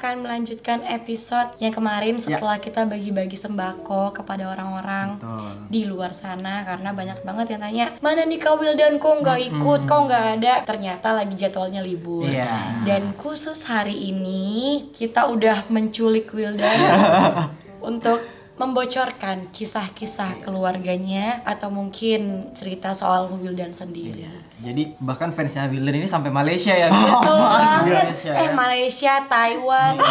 akan melanjutkan episode yang kemarin setelah kita bagi-bagi sembako kepada orang-orang di luar sana. Karena banyak banget yang tanya, mana nih Kak Wildan, kok nggak ikut, kok nggak ada. Ternyata lagi jadwalnya libur. Dan khusus hari ini kita udah menculik Wildan untuk membocorkan kisah-kisah keluarganya atau mungkin cerita soal Wildan sendiri. Jadi bahkan fansnya Wildan ini sampai Malaysia ya. Betul banget. Malaysia, Taiwan.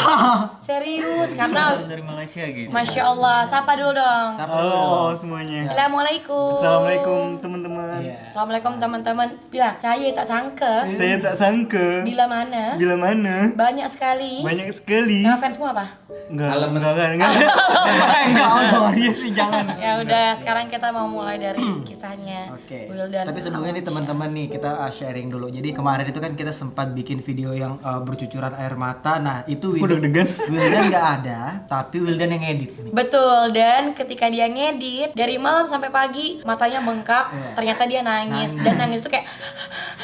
Serius karena dari Malaysia gitu. Masya Allah, sapa dulu dong. Halo semuanya. Assalamualaikum. Assalamualaikum teman-teman. Assalamualaikum teman-teman. Bilang, saya tak sangka. Saya tak sangka. Bila mana? Banyak sekali. Nama fansmu apa? Enggak. Iya sih, jangan. Ya udah, sekarang kita mau mulai dari kisahnya Wildan. Tapi sebelumnya nih teman-teman nih kita sharing dulu. Jadi kemarin itu kan kita sempat bikin video yang bercucuran air mata. Nah itu Wildan nggak ada, tapi Wildan yang edit nih. Betul, dan ketika dia ngedit dari malam sampai pagi matanya bengkak, ternyata dia nangis. Dan nangis tuh kayak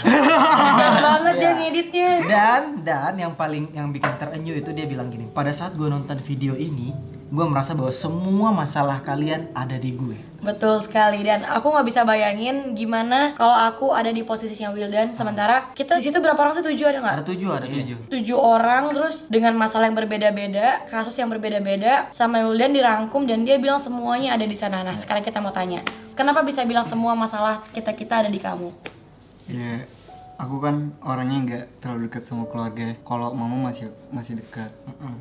keren banget dia ngeditnya. Dan yang bikin terenyuh itu dia bilang gini, pada saat gue nonton video ini gue merasa bahwa semua masalah kalian ada di gue. Betul sekali, dan aku nggak bisa bayangin gimana kalau aku ada di posisinya Wildan. Sementara kita di situ berapa orang sih? 7 ada nggak? Ada 7. 7 orang, terus dengan masalah yang berbeda-beda, kasus yang berbeda-beda, sama Wildan dirangkum dan dia bilang semuanya ada di sana. Nah sekarang kita mau tanya, kenapa bisa bilang semua masalah kita ada di kamu? Ya, aku kan orangnya nggak terlalu dekat sama keluarga. Kalau mama masih dekat,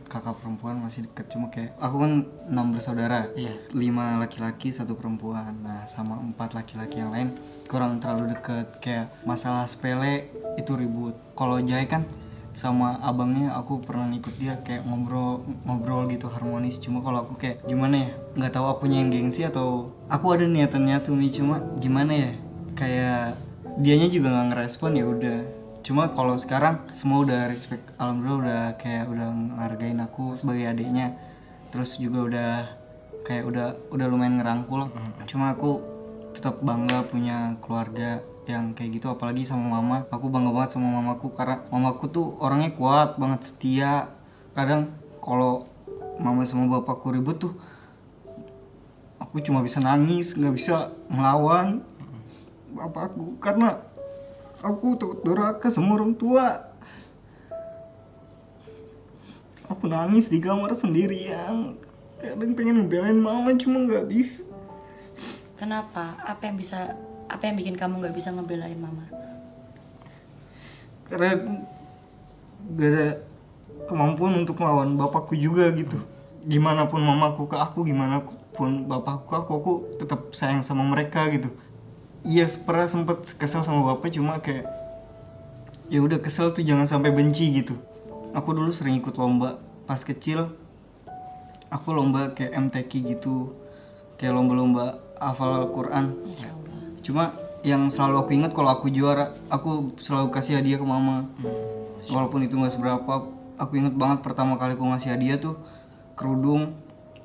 kakak perempuan masih dekat. Cuma kayak aku kan 6 bersaudara, 5 laki-laki 1 perempuan. Nah sama 4 laki-laki yang lain kurang terlalu dekat. Kayak masalah sepele itu ribut. Kalau Jai kan sama abangnya aku pernah ngikut dia kayak ngobrol gitu harmonis. Cuma kalau aku kayak gimana ya, nggak tahu akunya yang gengsi atau aku ada niatannya tuh nih, cuma gimana ya, kayak dianya juga nggak ngerespon. Ya udah, cuma kalau sekarang semua udah respect, alhamdulillah udah ngehargain aku sebagai adiknya. Terus juga udah lumayan ngerangkul. Cuma aku tetap bangga punya keluarga yang kayak gitu, apalagi sama mama. Aku bangga banget sama mamaku karena mamaku tuh orangnya kuat banget, setia. Kadang kalau mama sama bapakku ribut tuh aku cuma bisa nangis, nggak bisa melawan bapakku karena aku takut durhaka sama orang tua. Aku nangis di kamar sendirian, kadang pengen ngebelain mama cuma nggak bisa. Kenapa? Apa yang bikin kamu nggak bisa ngebelain mama? Karena gak ada kemampuan untuk melawan bapakku juga gitu. Gimana pun mamaku ke aku, gimana pun bapakku ke aku tetap sayang sama mereka gitu. Iya, pernah sempet kesel sama bapak, cuma kayak ya udah, kesel tuh jangan sampai benci gitu. Aku dulu sering ikut lomba pas kecil. Aku lomba kayak MTQ gitu, kayak lomba-lomba hafal Al-Quran. Cuma yang selalu aku ingat kalau aku juara, aku selalu kasih hadiah ke mama. Walaupun itu nggak seberapa. Aku ingat banget pertama kali aku ngasih hadiah tuh kerudung.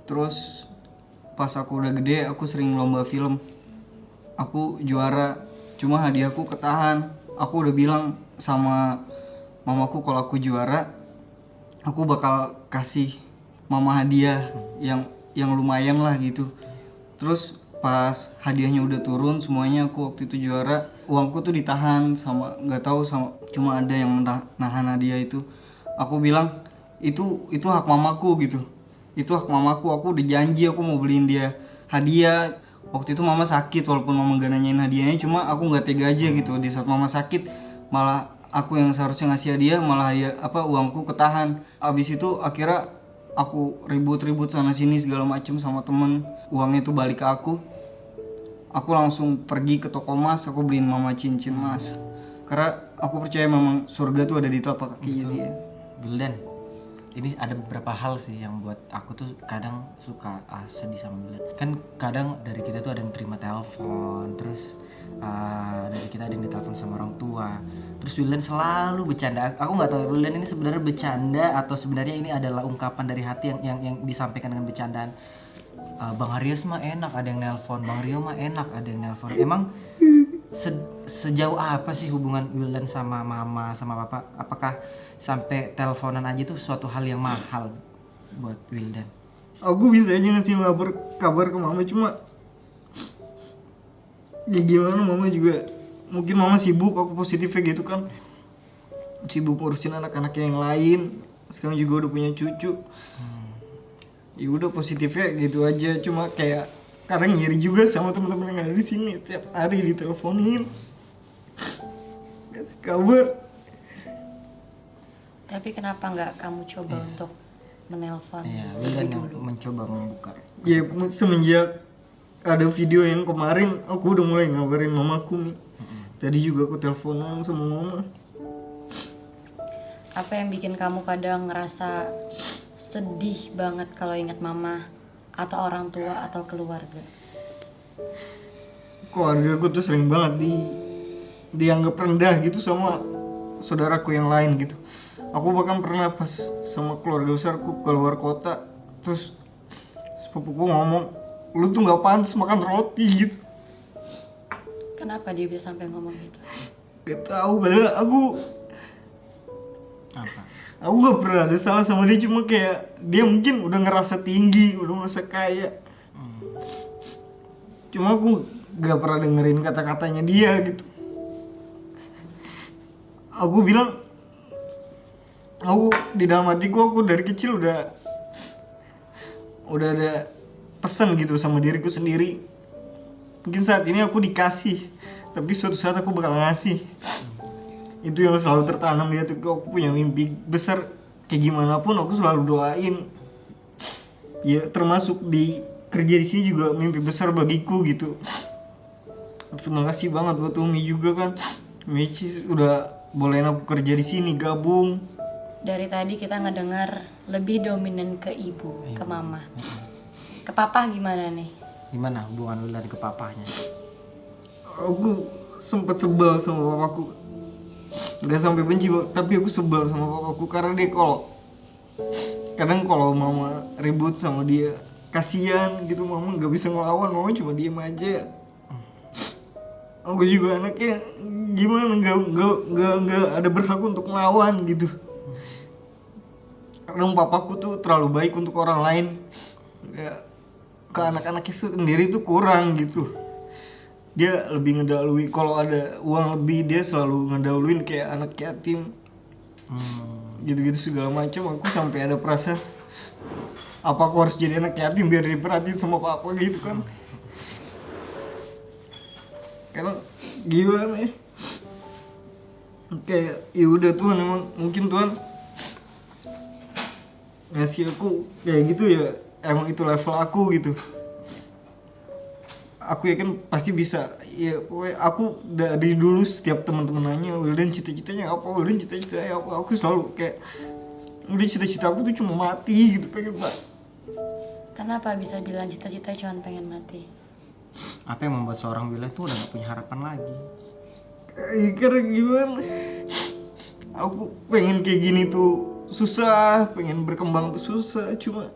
Terus pas aku udah gede, aku sering lomba film. Aku juara, cuma hadiahku ketahan. Aku udah bilang sama mamaku kalau aku juara, aku bakal kasih mama hadiah yang lumayan lah gitu. Terus pas hadiahnya udah turun semuanya, aku waktu itu juara, uangku tuh ditahan sama nggak tahu, sama cuma ada yang nahan hadiah itu. Aku bilang itu hak mamaku gitu. Itu hak mamaku. Aku udah janji aku mau beliin dia hadiah. Waktu itu mama sakit, walaupun mama gak nanyain hadiahnya, cuma aku nggak tega aja gitu. Di saat mama sakit, malah aku yang seharusnya ngasih hadiah, malah uangku ketahan. Abis itu akhirnya aku ribut-ribut sana sini segala macem sama temen. Uangnya itu balik ke aku. Aku langsung pergi ke toko emas, aku beliin mama cincin emas. Karena aku percaya memang surga tuh ada di telapak kakinya dia. Wildan, ini ada beberapa hal sih yang buat aku tuh kadang suka sedih sama Wildan. Kan kadang dari kita tuh ada yang terima telepon, terus dari kita ada yang ditelepon sama orang tua. Terus Wildan selalu bercanda. Aku nggak tahu Wildan ini sebenarnya bercanda atau sebenarnya ini adalah ungkapan dari hati yang disampaikan dengan bercandaan. Bang Aries mah enak ada yang nelpon, Bang Rio mah enak ada yang nelpon. Emang sejauh apa sih hubungan Wildan sama mama sama papa? Apakah sampai teleponan aja tuh suatu hal yang mahal buat Wildan? Aku bisa aja ngasih kabar ke mama, cuma ya gimana, mama juga mungkin mama sibuk, aku positifnya gitu kan, sibuk ngurusin anak-anak yang lain, sekarang juga udah punya cucu. Ya udah positifnya gitu aja, cuma kayak kadang ngiri juga sama teman-teman yang ada di sini, tiap hari diteleponin kasih kabar. Tapi kenapa nggak kamu coba untuk menelpon Wildan yang dulu? mencoba membuka. Ya semenjak ada video yang kemarin, aku udah mulai ngabarin mamaku nih. Tadi juga aku teleponan sama mama. Apa yang bikin kamu kadang ngerasa sedih banget kalau ingat mama atau orang tua atau keluarga? Keluarga aku tuh sering banget dianggap rendah gitu sama saudaraku yang lain gitu. Aku bahkan pernah pas sama keluarga besarku keluar kota, terus sepupuku ngomong, lu tuh nggak pantas makan roti gitu. Kenapa dia bisa sampai ngomong gitu? Gak tahu, padahal aku gak pernah ada salah sama dia, cuma kayak dia mungkin udah ngerasa tinggi, udah ngerasa kaya. Cuma aku gak pernah dengerin kata-katanya dia gitu. Aku bilang, aku di dalam hatiku, aku dari kecil udah ada pesan gitu sama diriku sendiri. Mungkin saat ini aku dikasih, tapi suatu saat aku bakal ngasih. Itu yang selalu tertanam di hatiku. Aku punya mimpi besar, kayak gimana pun aku selalu doain. Ya termasuk di kerja di sini juga mimpi besar bagiku gitu. Terima kasih banget buat Umi juga kan. Michi udah bolehin aku kerja di sini, gabung. Dari tadi kita ngedengar lebih dominan ke ibu, ke mama. Ke papa gimana nih? Gimana hubungan Wildan ke papahnya? Aku sempet sebel sama papaku. Gak sampai benci, tapi aku sebel sama papaku karena dia kadang kalau mama ribut sama dia, kasihan gitu, mama nggak bisa ngelawan, mama cuma diem aja. Aku juga anaknya gimana, nggak ada berhak untuk ngelawan gitu. Kadang papaku tuh terlalu baik untuk orang lain, ya, ke anak-anaknya sendiri tuh kurang gitu. Dia lebih ngedahului, kalau ada uang lebih dia selalu ngedahuluin kayak anak yatim. Gitu-gitu segala macam. Aku sampai ada perasaan, apa aku harus jadi anak yatim biar diperhatiin sama papa gitu kan. Karena gimana ya, kayak ya udah Tuhan, emang mungkin Tuhan ngasih aku kayak gitu ya, emang itu level aku gitu. Aku yakin pasti bisa. Ya aku dari dulu setiap teman-teman nanya, Wildan cita-citanya apa, Wildan cita-citanya apa, aku selalu kayak udah cita-cita aku tuh cuma mati gitu, pengen banget. Kenapa bisa bilang cita-cita cuma pengen mati? Apa yang membuat seorang Wildan tuh udah gak punya harapan lagi? Karena gimana, aku pengen kayak gini tuh susah, pengen berkembang tuh susah, cuma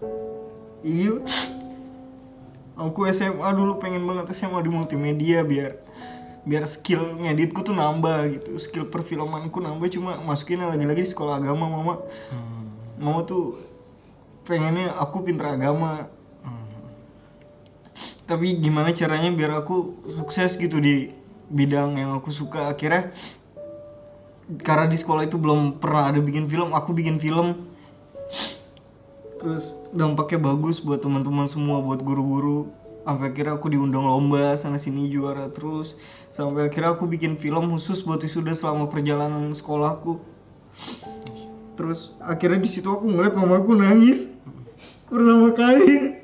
iya. Aku SMA dulu pengen banget SMA di multimedia biar skill ngeditku tuh nambah gitu, skill perfilmanku nambah, cuma masukin lagi-lagi di sekolah agama mama. Mama tuh pengennya aku pinter agama. Tapi gimana caranya biar aku sukses gitu di bidang yang aku suka. Akhirnya karena di sekolah itu belum pernah ada bikin film, aku bikin film. Terus dampaknya bagus buat teman-teman semua, buat guru-guru. Sampai akhirnya aku diundang lomba sana sini, juara terus. Sampai akhirnya aku bikin film khusus buat wisuda selama perjalanan sekolahku. Terus akhirnya di situ aku ngeliat mamaku nangis pertama kali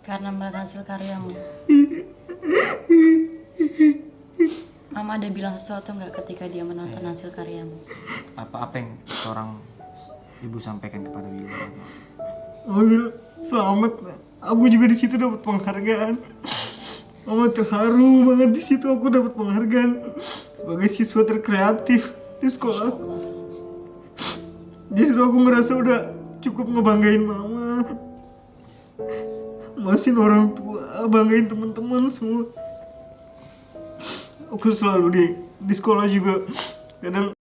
Karena melihat hasil karyamu. Mama ada bilang sesuatu nggak ketika dia menonton hasil karyamu? Apa yang seorang ibu sampaikan kepada Wildan? Mama bilang, selamat. Aku juga di situ dapat penghargaan. Mama terharu banget, di situ aku dapat penghargaan sebagai siswa terkreatif di sekolah. Di situ aku ngerasa udah cukup ngebanggain mama, masih orang tua, banggain teman-teman semua. aku selalu di sekolah juga kadang